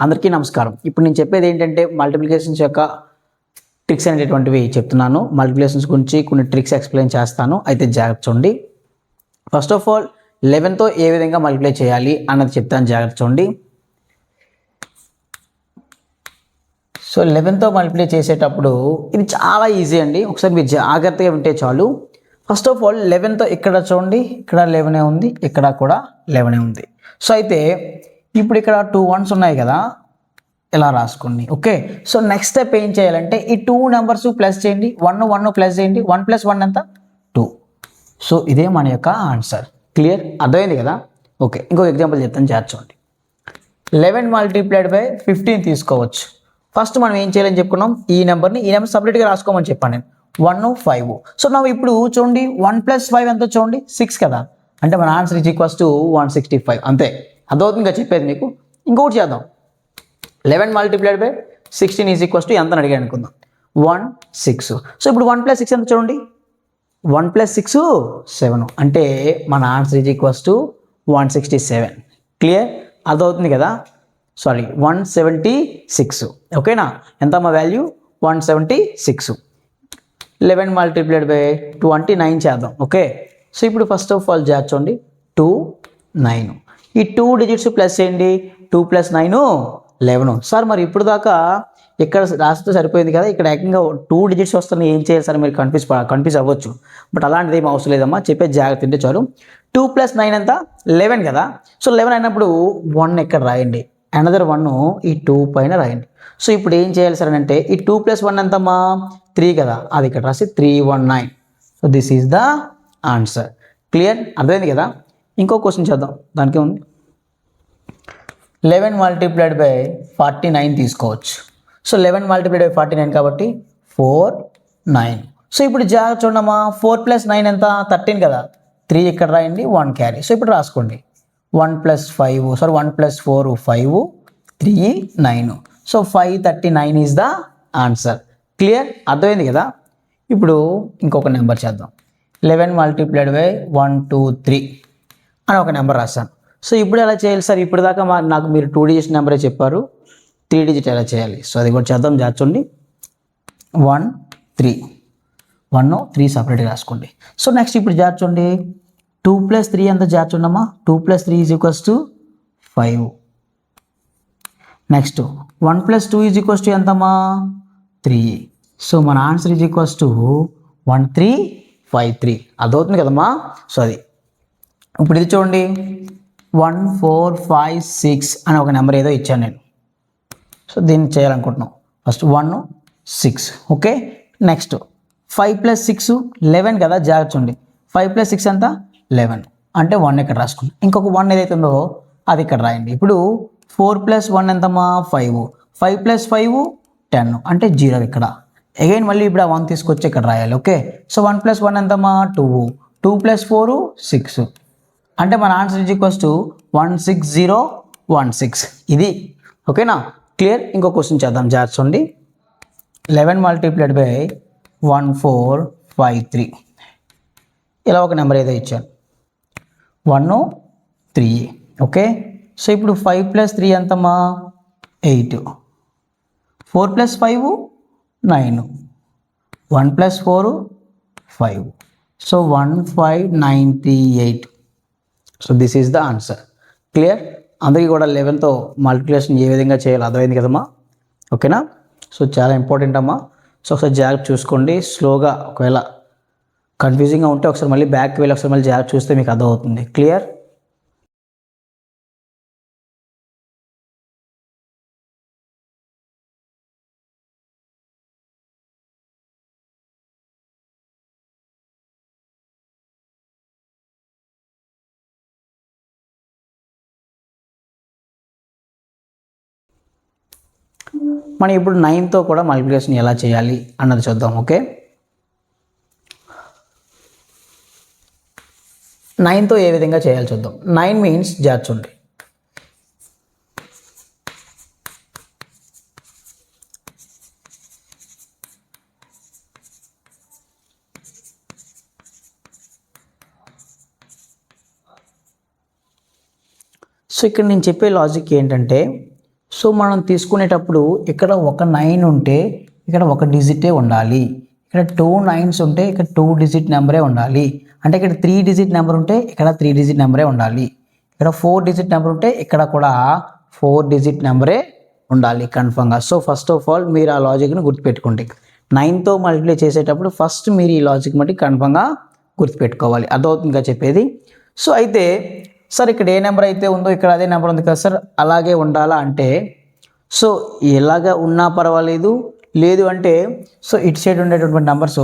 అందరికీ నమస్కారం. ఇప్పుడు నేను చెప్పేది ఏంటంటే మల్టిప్లికేషన్స్ యొక్క ట్రిక్స్ అనేటటువంటివి చెప్తున్నాను. మల్టిప్లికేషన్స్ గురించి కొన్ని ట్రిక్స్ ఎక్స్ప్లెయిన్ చేస్తాను. అయితే జాగ్రత్త చూడండి. ఫస్ట్ ఆఫ్ ఆల్ 11తో ఏ విధంగా మల్టిప్లై చేయాలి అన్నది చెప్తాను, జాగ్రత్త చూడండి. సో 11తో మల్టిప్లై చేసేటప్పుడు ఇది చాలా ఈజీ అండి. ఒకసారి మీరు జాగ్రత్తగా వింటే చాలు. ఫస్ట్ ఆఫ్ ఆల్ 11తో ఇక్కడ చూడండి, ఇక్కడ 11 ఉంది, ఇక్కడ కూడా 11 ఉంది. సో అయితే ఇప్పుడు ఇక్కడ 2 1s ఉన్నాయి కదా, ఇలా రాసుకోండి. ఓకే, సో నెక్స్ట్ స్టెప్ ఏం చేయాలంటే ఈ 2 నెంబర్స్ ప్లస్ చేయండి. 1 1 ప్లస్ చేయండి. 1 + 1 ఎంత? 2. సో ఇదే మన యొక్క ఆన్సర్. క్లియర్, అర్థమైంది కదా? ఓకే, ఇంకొక ఎగ్జాంపుల్ చెప్తాను, చేర్చండి. 11 × 15 తీసుకోవచ్చు. ఫస్ట్ మనం ఏం చేయాలని చెప్పుకున్నాం, ఈ నెంబర్ సపరేట్గా రాసుకోమని చెప్పాను నేను. 1 5. సో ನಾವು ఇప్పుడు చూడండి 1 + 5 ఎంత చూడండి, 6 కదా. అంటే మన ఆన్సర్ ఈజ్ ఈక్వల్స్ టు 165. అంతే, అదవుతుందిగా చెప్పేది మీకు. ఇంకొకటి చేద్దాం. 11 × 16 ఈజ్ ఈక్వల్స్ టు ఎంత అని అడిగాను అనుకుందాం, 1 6. సో ఇప్పుడు 1 + 6 ఎంత చూడండి, 1 + 6 7. అంటే మన answer is equals to 167. Clear, అదవుతుంది కదా. సారీ, 176. ఓకేనా? ఎంత మా వాల్యూ? 176. 11 × 29 చేద్దాం. ఓకే, సో ఇప్పుడు ఫస్ట్ ఆఫ్ ఆల్ చేర్చండి. 2 9. ఈ 2 డిజిట్స్ ప్లస్ చేయండి. 2 + 9 11. సార్ మరి ఇప్పుడు దాకా ఇక్కడ రాస్తే సరిపోయింది కదా, ఇక్కడ ఏకంగా 2 డిజిట్స్ వస్తున్నాయి, ఏం చేయాలి సార్? మీరు కన్ఫ్యూజ్ అవ్వచ్చు. బట్ అలాంటిది ఏం అవసరం లేదమ్మా, చెప్పే జాగ్రత్త ఉంటే చాలు. 2 + 9 ఎంత? 11 కదా. సో 11 అయినప్పుడు 1 ఇక్కడ రాయండి, అనదర్ 1 ఈ 2 పైన రాయండి. సో ఇప్పుడు ఏం చేయాలి సార్ అంటే ఈ 2 + 1 ఎంతమ్మా? 3 కదా, అది ఇక్కడ రాసి 319. So this is the answer. Clear, అర్థమైంది కదా. ఇంకో క్వశ్చన్ చేద్దాం, దానికి ఉంది. 11 × 49 తీసుకోవచ్చు. సో 11 × 49 కాబట్టి 4 9. సో ఇప్పుడు జాగ్రత్త చూడమ్మా, 4 + 9 ఎంత? 13 కదా. 3 ఇక్కడ రాయండి, 1 క్యారీ. సో ఇప్పుడు రాసుకోండి, 1 + 5 sorry 1 + 4 5 3 9. So 539 is the answer. Clear, అర్థమైంది కదా. ఇప్పుడు ఇంకొక నెంబర్ చేద్దాం. 11 × 1 2 3 అని ఒక నెంబర్ రాశాను. సో ఇప్పుడు ఎలా చేయాలి సార్? ఇప్పుడు దాకా నాకు మీరు 2 డిజిట్ నెంబరే చెప్పారు, 3 డిజిట్ ఎలా చేయాలి? సో అది కూడా చేద్దాం, చేర్చండి. 1 3 1 3 సపరేట్గా రాసుకోండి. సో నెక్స్ట్ ఇప్పుడు చేర్చండి. 2 + 3 ఎంత? చేర్చండమ్మా. 2 + 3 is equals to 5. Next 1 + 2 is equals to ఎంతమ్మా? 3. సో మన ఆన్సర్ ఈజ్ ఈక్వల్స్ టు 1353. అదవుతుంది కదమ్మా. సో అది ఇప్పుడు ఇది చూడండి, 1 4 5 6 అని ఒక నెంబర్ ఏదో ఇచ్చాను నేను. సో దీన్ని చేయాలనుకుంటున్నాం. ఫస్ట్ 1 6. ఓకే, నెక్స్ట్ 5 + 6 11 కదా. జాగ్రత్త చూడండి, 5 + 6 ఎంత? 11. అంటే 1 ఇక్కడ రాసుకోండి. ఇంకొక 1 ఏదైతే ఉందో అది ఇక్కడ రాయండి. ఇప్పుడు 4 + 1 ఎంతమ్మా? 5. 5 + 5 10. అంటే 0 ఇక్కడ. అగైన్ మళ్ళీ ఇప్పుడు ఆ 1 తీసుకొచ్చి ఇక్కడ రాయాలి. ఓకే, సో 1 + 1 ఎంతమ్మా? 2. 2 + 4 6. అంటే మన ఆన్సర్ ఈజ్ ఈక్వల్స్ టు 16016. ఇది ఓకేనా. క్లియర్, ఇంకో క్వశ్చన్ చేద్దాం, జాగ్రత్త. 11 × 1453 ఇలా ఒక నెంబర్ ఏదో ఇచ్చాను, 1 3. ఓకే, సో ఇప్పుడు 5 + 3 ఎంతమ్మా? 8. 4 + 5 9. 1 + 4 5. So 1598. So this is the answer. Clear, అందరికీ కూడా 11తో మల్టిప్లికేషన్ ఏ విధంగా చేయాలో అర్థమైంది కదమ్మా. ఓకేనా. సో చాలా ఇంపార్టెంట్ అమ్మా. సో ఒకసారి జాగ్రత్త చూసుకోండి. స్లోగా ఒకవేళ కన్ఫ్యూజింగ్గా ఉంటే ఒకసారి మళ్ళీ బ్యాక్కి వెళ్ళి ఒకసారి మళ్ళీ జాగ్రత్త చూస్తే మీకు అర్థమవుతుంది. క్లియర్. మనం ఇప్పుడు 9తో కూడా మల్టిప్లికేషన్ ఎలా చేయాలి అన్నది చూద్దాం. ఓకే, 9తో ఏ విధంగా చేయాలి చూద్దాం. 9 మీన్స్ జార్చుండి. సో ఇక్కడ నేను చెప్పే లాజిక్ ఏంటంటే, సో మనం తీసుకునేటప్పుడు ఇక్కడ ఒక 9 ఉంటే ఇక్కడ ఒక డిజిటే ఉండాలి, ఇక్కడ 2 9s ఉంటే ఇక్కడ 2 డిజిట్ నెంబరే ఉండాలి, అంటే ఇక్కడ 3 డిజిట్ నెంబర్ ఉంటే ఇక్కడ 3 డిజిట్ నెంబరే ఉండాలి, ఇక్కడ 4 డిజిట్ నెంబర్ ఉంటే ఇక్కడ కూడా 4 డిజిట్ నెంబరే ఉండాలి కన్ఫర్మ్గా. సో ఫస్ట్ ఆఫ్ ఆల్ మీరు ఆ లాజిక్ని గుర్తుపెట్టుకోండి. 9తో మల్టిప్లై చేసేటప్పుడు ఫస్ట్ మీరు ఈ లాజిక్ మట్టి కన్ఫర్మ్గా గుర్తుపెట్టుకోవాలి. అర్థమవుతుందిగా చెప్పేది. సో అయితే సార్ ఇక్కడ ఏ నెంబర్ అయితే ఉందో ఇక్కడ అదే నెంబర్ ఉంది కదా సార్, అలాగే ఉండాలా అంటే సో ఎలాగ ఉన్నా పర్వాలేదు, లేదు అంటే సో ఇటు సైడ్ ఉండేటటువంటి నెంబర్స్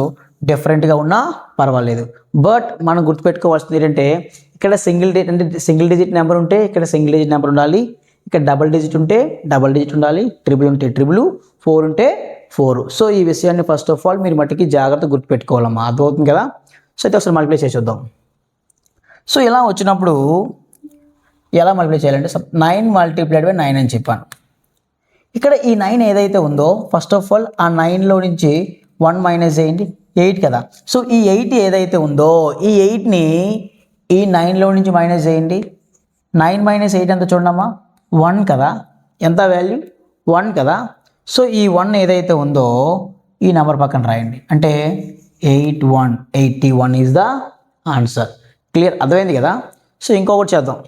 డిఫరెంట్గా ఉన్నా పర్వాలేదు. బట్ మనం గుర్తుపెట్టుకోవాల్సింది ఏంటంటే ఇక్కడ సింగిల్ డిజిట్ నెంబర్ ఉంటే ఇక్కడ సింగిల్ డిజిట్ నెంబర్ ఉండాలి, ఇక్కడ డబుల్ డిజిట్ ఉంటే డబుల్ డిజిట్ ఉండాలి, ట్రిపుల్ ఉంటే ట్రిపుల్, 4 ఉంటే 4. సో ఈ విషయాన్ని ఫస్ట్ ఆఫ్ ఆల్ మీరు మట్టికి జాగ్రత్త గుర్తుపెట్టుకోవాలమ్మా. అర్థమవుతుంది కదా. సో అయితే ఒకసారి మల్టిప్లై చేసి చూద్దాం. సో ఇలా వచ్చినప్పుడు ఎలా మల్టిప్లై చేయాలంటే 9 మల్టిప్లైడ్ బై 9 అని చెప్పాను. ఇక్కడ ఈ 9 ఏదైతే ఉందో ఫస్ట్ ఆఫ్ ఆల్ ఆ 9లో నుంచి 1 మైనస్ చేయండి, 8 కదా. సో ఈ 8 ఏదైతే ఉందో ఈ 8ని ఈ 9లో నుంచి మైనస్ చేయండి. 9 మైనస్ 8 ఎంత చూడమ్మా, 1 కదా. ఎంత వాల్యూ, 1 కదా. సో ఈ 1 ఏదైతే ఉందో ఈ నెంబర్ పక్కన రాయండి, అంటే 81 ఈజ్ ద ఆన్సర్. క్లియర్, అర్థమైంది కదా. సో ఇంకొకటి చేద్దాం.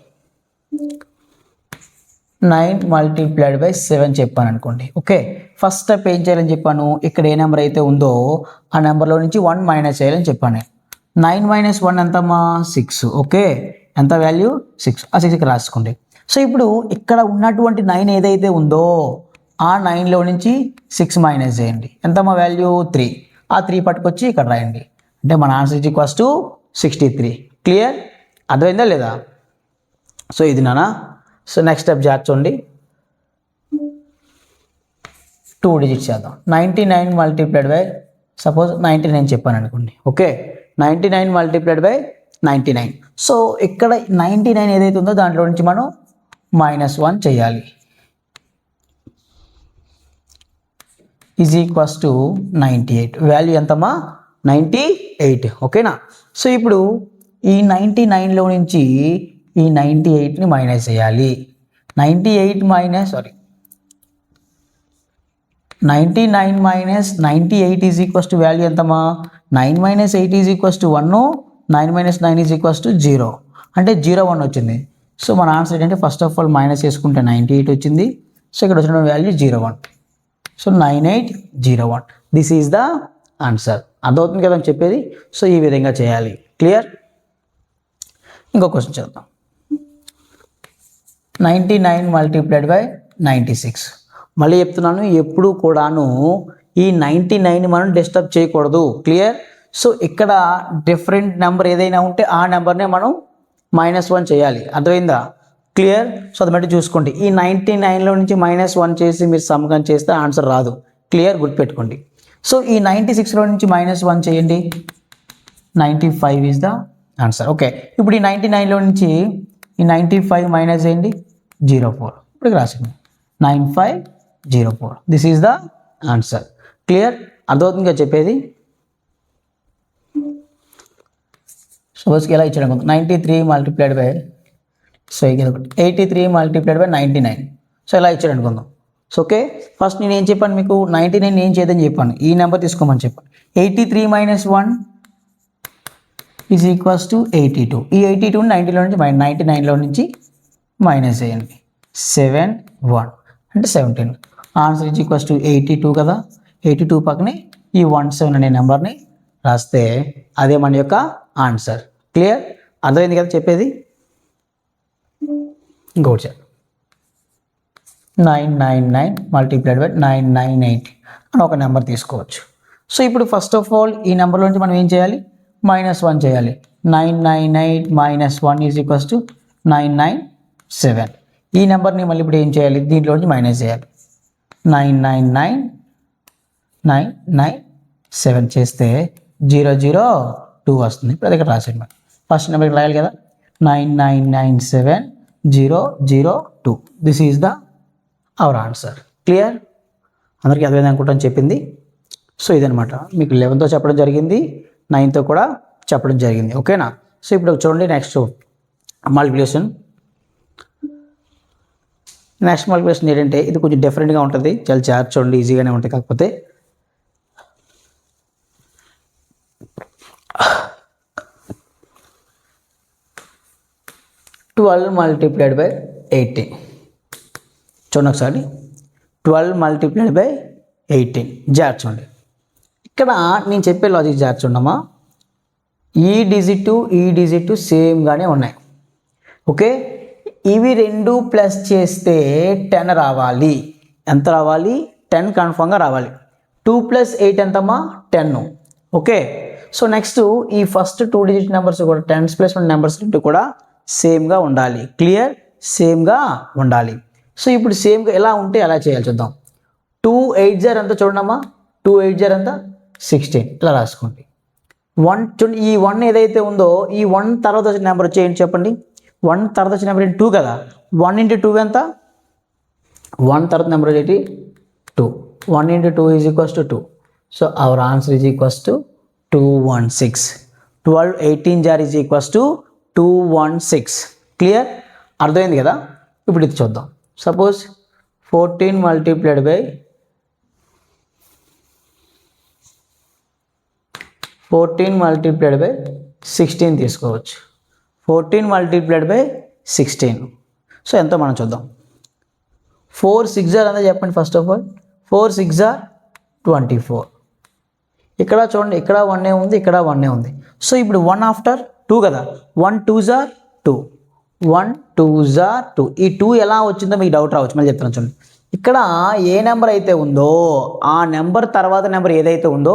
9 మల్టిప్లైడ్ బై 7 చెప్పాను అనుకోండి. ఓకే, ఫస్ట్ స్టెప్ ఏం చేయాలని చెప్పాను, ఇక్కడ ఏ నెంబర్ అయితే ఉందో ఆ నెంబర్లో నుంచి 1 మైనస్ చేయాలని చెప్పాను. 9 మైనస్ 1 ఎంతమ్మా, 6. ఓకే, ఎంత వాల్యూ, 6. ఆ 6 ఇక్కడ రాసుకోండి. సో ఇప్పుడు ఇక్కడ ఉన్నటువంటి 9 ఏదైతే ఉందో ఆ 9లో నుంచి 6 మైనస్ చేయండి. ఎంతమ్మా వాల్యూ, 3. ఆ 3 పట్టుకొచ్చి ఇక్కడ రాయండి, అంటే మన answer is equals to 63. Clear, అర్థమైందా లేదా. సో ఇది నానా. సో నెక్స్ట్ స్టెప్ చేర్చండి, 2 డిజిట్స్ చేద్దాం. 99 మల్టిప్లైడ్ బై సపోజ్ 99 చెప్పాను అనుకోండి. Okay, 99 multiplied by 99. సో ఇక్కడ 99 ఏదైతే ఉందో దాంట్లో నుంచి మనం -1 చేయాలి, ఈజ్ ఈక్వల్స్ టు 98. వాల్యూ ఎంతమ్మా, 98. ఓకేనా. సో ఇప్పుడు ఈ 99లో నుంచి ఈ 98ని మైనస్ చేయాలి. 99 minus 98 is equals to value ఎంతమ్మా, 9 minus 8 is equals to 1, 9 minus 9 is equals to 0, అంటే 01 వచ్చింది. సో మన ఆన్సర్ ఏంటంటే ఫస్ట్ ఆఫ్ ఆల్ మైనస్ చేసుకుంటే 98 వచ్చింది. సో ఇక్కడ వచ్చిన value 01. So 9801, this is the answer. అర్థమవుతుంది కదా అని చెప్పేది. సో ఈ విధంగా చేయాలి. క్లియర్. ఇంకో క్వశ్చన్ చేద్దాం. 99 మల్టిప్లైడ్ బై 96. మళ్ళీ చెప్తున్నాను, ఎప్పుడు కూడాను ఈ 99ని మనం డిస్టర్బ్ చేయకూడదు. క్లియర్. సో ఇక్కడ డిఫరెంట్ నెంబర్ ఏదైనా ఉంటే ఆ నెంబర్నే మనం -1 చేయాలి. అర్థమైందా. క్లియర్. సో అది బట్టి చూసుకోండి. ఈ 99లో నుంచి -1 చేసి మీరు సమ్గం చేస్తే ఆన్సర్ రాదు. క్లియర్, గుర్తుపెట్టుకోండి. సో ఈ 96లో నుంచి -1 చేయండి, 95 ఈజ్ ద ఆన్సర్. ఓకే, ఇప్పుడు ఈ 99లో నుంచి ఈ 95 మైనస్ చేయండి, 04. ఇప్పుడు రాసింది 9504, this is the answer. Clear, అర్థమవుతుందిగా చెప్పేది. సపోజ్కి ఎలా ఇచ్చాడు అనుకుందాం, 93 multiplied by 83 multiplied by 99. So ఎలా ఇచ్చాడు అనుకుందాం. సో ఓకే, ఫస్ట్ నేను ఏం చెప్పాను మీకు, 99 ఏం చేయదని చెప్పాను, ఈ నెంబర్ తీసుకోమని చెప్పాను. 83 మైనస్ 1 ఈజ్ ఈక్వల్స్ టు 82. ఈ 82 99లో నుంచి మైనస్ చేయండి, 71 అంటే 17. ఆన్సర్ ఈజ్ ఈక్వల్స్ టు 82 కదా. 82 పక్కనే ఈ 17 అనే నెంబర్ని రాస్తే అదే మన యొక్క ఆన్సర్. క్లియర్, అర్థమైంది కదా చెప్పేది. ఇంకోటి 999 మల్టిప్లైడ్ బై 998 అని ఒక నెంబర్ తీసుకోవచ్చు. సో ఇప్పుడు ఫస్ట్ ఆఫ్ ఆల్ ఈ నెంబర్లో నుంచి మనం ఏం చేయాలి, -1 చేయాలి. 998 మైనస్ 1 ఈజ్ ఈక్వల్స్ టు 997. ఈ నెంబర్ని మళ్ళీ ఇప్పుడు ఏం చేయాలి, దీంట్లో నుంచి మైనస్ చేయాలి. 999997 చేస్తే 002 వస్తుంది. ఇప్పుడు అది ఇక్కడ రాసేయండి. మరి ఫస్ట్ నెంబర్ ఇక్కడ రాయాలి కదా, 9997002. This is the our answer. Clear, అందరికీ అర్థమైంది అనుకుంటాను చెప్పింది. సో ఇదనమాట మీకు 11తో చెప్పడం జరిగింది, 9తో కూడా చెప్పడం జరిగింది. ఓకేనా. సో ఇప్పుడు చూడండి నెక్స్ట్ మల్టిప్లికేషన్. నెక్స్ట్ మల్టిప్లికేషన్ ఏంటంటే ఇది కొంచెం డిఫరెంట్గా ఉంటుంది, చాలా జాగ్రత్త చూడండి, ఈజీగానే ఉంటుంది. కాకపోతే 12 multiplied by 18. చూడండి ఒకసారి 12 multiplied by 18. జాగ్రత్త చూడండి. ఇక్కడ నేను చెప్పే లాజిక్ జాగ్రత్త చూడమ్మా. ఈ డిజిట్ సేమ్గానే ఉన్నాయి. ఓకే, ఇవి రెండు ప్లస్ చేస్తే 10 రావాలి. ఎంత రావాలి? 10 కన్ఫామ్గా రావాలి. 2 + 8 ఎంతమ్మా? 10. ఓకే, సో నెక్స్ట్ ఈ ఫస్ట్ 2 డిజిట్ నెంబర్స్ కూడా 10s ప్లస్ 1 నెంబర్స్ రెండు కూడా సేమ్గా ఉండాలి. క్లియర్? సేమ్గా ఉండాలి. సో ఇప్పుడు సేమ్గా ఎలా ఉంటే ఎలా చేయాలి చూద్దాం. 2 8 0 ఎంత చూడమ్మా? 2 8 0 ఎంత? 16. ఇలా రాసుకోండి. 1 చూడండి, ఈ 1 ఏదైతే ఉందో ఈ 1 తర్వాత వచ్చిన నెంబర్ వచ్చేయండి చెప్పండి. 1 తర్వాత వచ్చిన నెంబర్ ఏంటి? 2 కదా. 1 × 2 ఎంత? 1 తర్వాత నెంబర్ ఏంటి? 2. 1 × 2 = 2. So our answer = 216. 12 18 0 = 216. క్లియర్? అర్థమైంది కదా. ఇప్పుడు ఇది చూద్దాం. సపోజ్ 14 multiplied by 16 తీసుకోవచ్చు. 14 multiplied by 16. సో ఎంతో మనం చూద్దాం. 4 6 0 అంతా చెప్పండి. First of all 4 6 0 24. ఇక్కడ చూడండి, ఇక్కడ 1 ఉంది, ఇక్కడ 1 ఉంది. సో ఇప్పుడు 1 ఆఫ్టర్ 2 కదా. 1 2 0 2. 1 2 0 2. ఈ 2 ఎలా వచ్చిందో మీకు డౌట్ రావచ్చు, మళ్ళీ చెప్తాను చూడండి. ఇక్కడ ఏ నెంబర్ అయితే ఉందో ఆ నెంబర్ తర్వాత నెంబర్ ఏదైతే ఉందో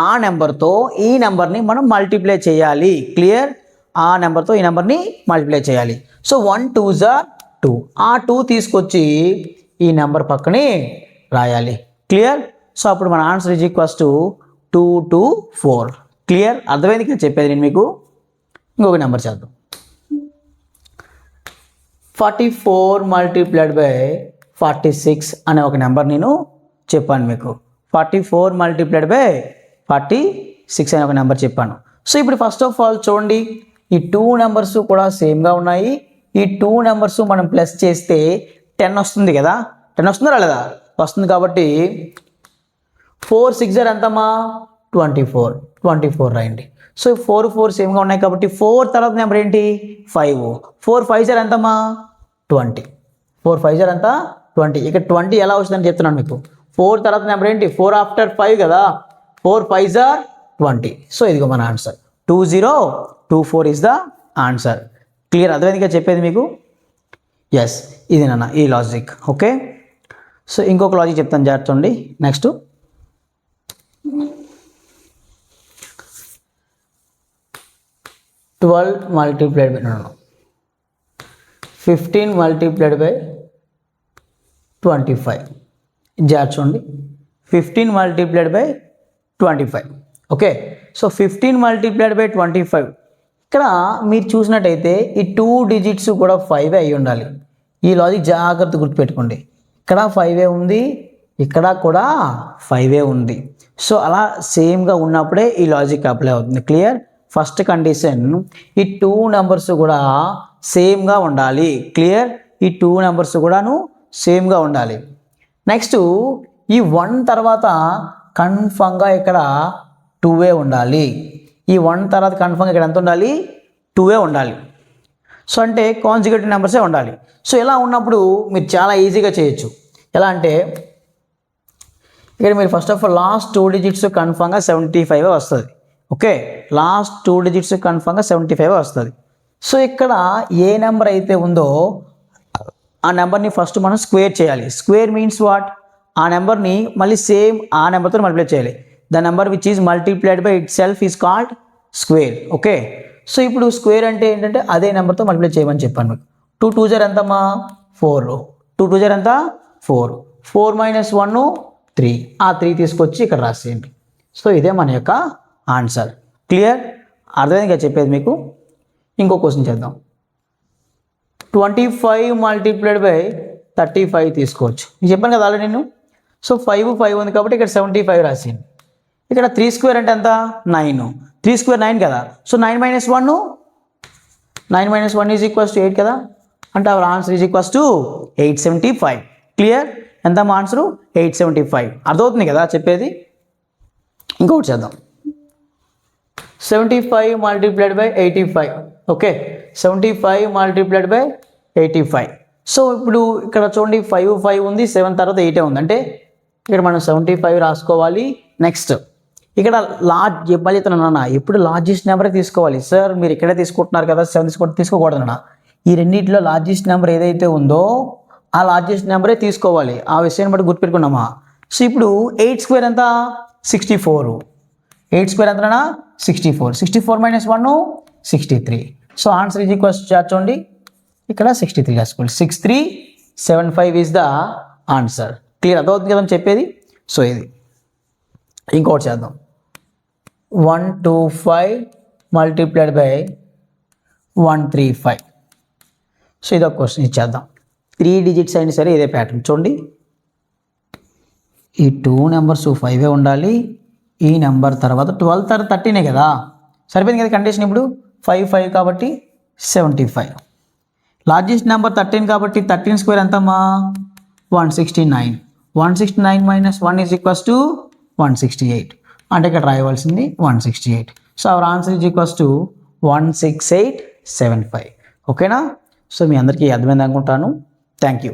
ఆ నెంబర్తో ఈ నెంబర్ని మనం మల్టిప్లై చేయాలి. క్లియర్? ఆ నెంబర్తో ఈ నెంబర్ని మల్టిప్లై చేయాలి. సో 1 2 0 2. ఆ 2 తీసుకొచ్చి ఈ నెంబర్ పక్కనే రాయాలి. క్లియర్? సో అప్పుడు మన ఆన్సర్ = 2 2 4. క్లియర్? అర్థమైంది కదా చెప్పేది నేను మీకు. ఇంకొక నెంబర్ చేద్దాం. 44 multiplied by 46 అనే ఒక నెంబర్ నేను చెప్పాను మీకు. 44 multiplied by 46 అనే ఒక నెంబర్ చెప్పాను. సో ఇప్పుడు ఫస్ట్ ఆఫ్ ఆల్ చూడండి, ఈ 2 నెంబర్స్ కూడా సేమ్గా ఉన్నాయి. ఈ 2 నెంబర్స్ మనం ప్లస్ చేస్తే 10 వస్తుంది కదా. 10 వస్తుందా రాలేదా? వస్తుంది. కాబట్టి 4 6 0 ఎంతమ్మా? 24. 24 రాయండి. సో 4 4 సేమ్గా ఉన్నాయి కాబట్టి 4 తర్వాత నెంబర్ ఏంటి? 5. 4 5 0 ఎంతమ్మా? 20. 4 5 0 ఎంత? 20. ఇక్కడ 20 ఎలా వచ్చిందని చెప్తున్నాను మీకు. 4 తర్వాత నెంబర్ ఏంటి? 4 ఆఫ్టర్ 5 కదా. 4 5 0 20. సో ఇదిగో మన answer 2024 is the answer. Clear? అర్థమైందిగా చెప్పేది మీకు. ఎస్, ఇది నాన్న ఈ లాజిక్. ఓకే, సో ఇంకొక లాజిక్ చెప్తాను జాగ్రత్త. Next 12 multiplied by 15 multiplied by 25. జాగ్రత్త చూడండి. 15 multiplied by 25. Okay, so 15 multiplied by 25. ఇక్కడ మీరు చూసినట్టయితే ఈ 2 డిజిట్స్ కూడా 5 అయి ఉండాలి. ఈ లాజిక్ జాగ్రత్త గుర్తుపెట్టుకోండి. ఇక్కడ 5 ఉంది, ఇక్కడ కూడా 5 ఉంది. సో అలా సేమ్గా ఉన్నప్పుడే ఈ లాజిక్ అప్లై అవుతుంది. క్లియర్? ఫస్ట్ కండిషన్, ఈ 2 నెంబర్స్ కూడా సేమ్గా ఉండాలి. క్లియర్? ఈ 2 నెంబర్స్ కూడాను సేమ్గా ఉండాలి. నెక్స్ట్ ఈ 1 తర్వాత కన్ఫామ్గా ఇక్కడ 2 ఉండాలి. ఈ 1 తర్వాత కన్ఫామ్గా ఇక్కడ ఎంత ఉండాలి? 2 ఉండాలి. సో అంటే కాన్సిక్యూటివ్ నెంబర్సే ఉండాలి. సో ఇలా ఉన్నప్పుడు మీరు చాలా ఈజీగా చేయొచ్చు. ఎలా అంటే ఇక్కడ మీరు first of all last 2 digits కన్ఫామ్గా 75 వస్తుంది. ఓకే, లాస్ట్ 2 డిజిట్స్ కన్ఫామ్గా 75 వస్తుంది. సో ఇక్కడ ఏ నెంబర్ అయితే ఉందో ఆ నెంబర్ని ఫస్ట్ మనం స్క్వేర్ చేయాలి. Square means what? ఆ నెంబర్ని మళ్ళీ సేమ్ ఆ నెంబర్తో మల్టిప్లై చేయాలి. The number which is multiplied by it self is called square. Okay, so ఇప్పుడు స్క్వేర్ అంటే ఏంటంటే అదే నెంబర్తో మల్టిప్లై చేయమని చెప్పాను మీకు. 2 2 0 ఎంతమ్మా? 4. 2 2 0 ఎంత? 4. 4 - 1 3. ఆ 3 తీసుకొచ్చి ఇక్కడ రాసేయండి. సో ఇదే మన యొక్క ఆన్సర్. క్లియర్? అర్థమైందిగా చెప్పేది మీకు. ఇంకో క్వశ్చన్ చేద్దాం. 25 multiplied by 35 తీసుకోవచ్చు. నేను చెప్పాను కదా ఆల్రెడీ నేను. సో 5 5 ఉంది కాబట్టి ఇక్కడ 75 రాసేయండి. ఇక్కడ 3 స్క్వేర్ అంటే ఎంత? 9. 3 స్క్వేర్ 9 కదా. సో 9 - 1 9 - 1 = 8 కదా. అంటే our answer is equals to 875. Clear? ఎంత మా ఆన్సరు? 875. అర్థమవుతుంది కదా చెప్పేది? ఇంకొకటి చేద్దాం. 75 multiplied by 85. Okay, 75 multiplied by 85. So ఇప్పుడు ఇక్కడ చూడండి 5 ఉంది, 7 తర్వాత 8 ఉంది. అంటే ఇక్కడ మనం 75 రాసుకోవాలి. నెక్స్ట్ ఇక్కడ లార్జ్ మళ్ళీ నాన్న ఎప్పుడు లార్జెస్ట్ నెంబరే తీసుకోవాలి. సార్ మీరు ఇక్కడే తీసుకుంటున్నారు కదా 7 తీసుకోకూడదు నాన్న. ఈ రెండింటిలో లార్జెస్ట్ నెంబర్ ఏదైతే ఉందో ఆ లార్జెస్ట్ నెంబరే తీసుకోవాలి. ఆ విషయాన్ని బట్టి గుర్తుపెట్టుకున్నామా? సో ఇప్పుడు 8 స్క్వేర్ ఎంత? 64. 8 స్క్వేర్ ఎంతనా? 64. 64 - 1 63. సో ఆన్సర్ ఈజ్ ఈక్వల్స్ చూడండి ఇక్కడ 63 రాసుకోవాలి. 6375 ఈజ్ ద ఆన్సర్. క్లియర్? అర్థమవుతుంది కదా చెప్పేది? సో ఇది ఇంకోటి చేద్దాం. 125 multiplied by 135. సో ఇది ఒక క్వశ్చన్ ఇచ్చేద్దాం. 3 digits అయినా సరే ఇదే ప్యాటర్న్ చూడండి. ఈ 2 నెంబర్స్ 5 ఉండాలి. ఈ నెంబర్ తర్వాత 12 తర్వాత 13 కదా, సరిపోయింది కదా కండిషన్. ఇప్పుడు 5 కాబట్టి 75. లార్జెస్ట్ నెంబర్ 13 కాబట్టి 13 స్క్వేర్ ఎంతమ్మా? 169. 169 - 1 ఈజ్ ఈక్వల్స్ టు 168. అంటే ఇక్కడ రాయవలసింది 168. So our answer is equals to 16875. ఓకేనా? సో మీ అందరికీ అర్థమైంది అనుకుంటాను. Thank you.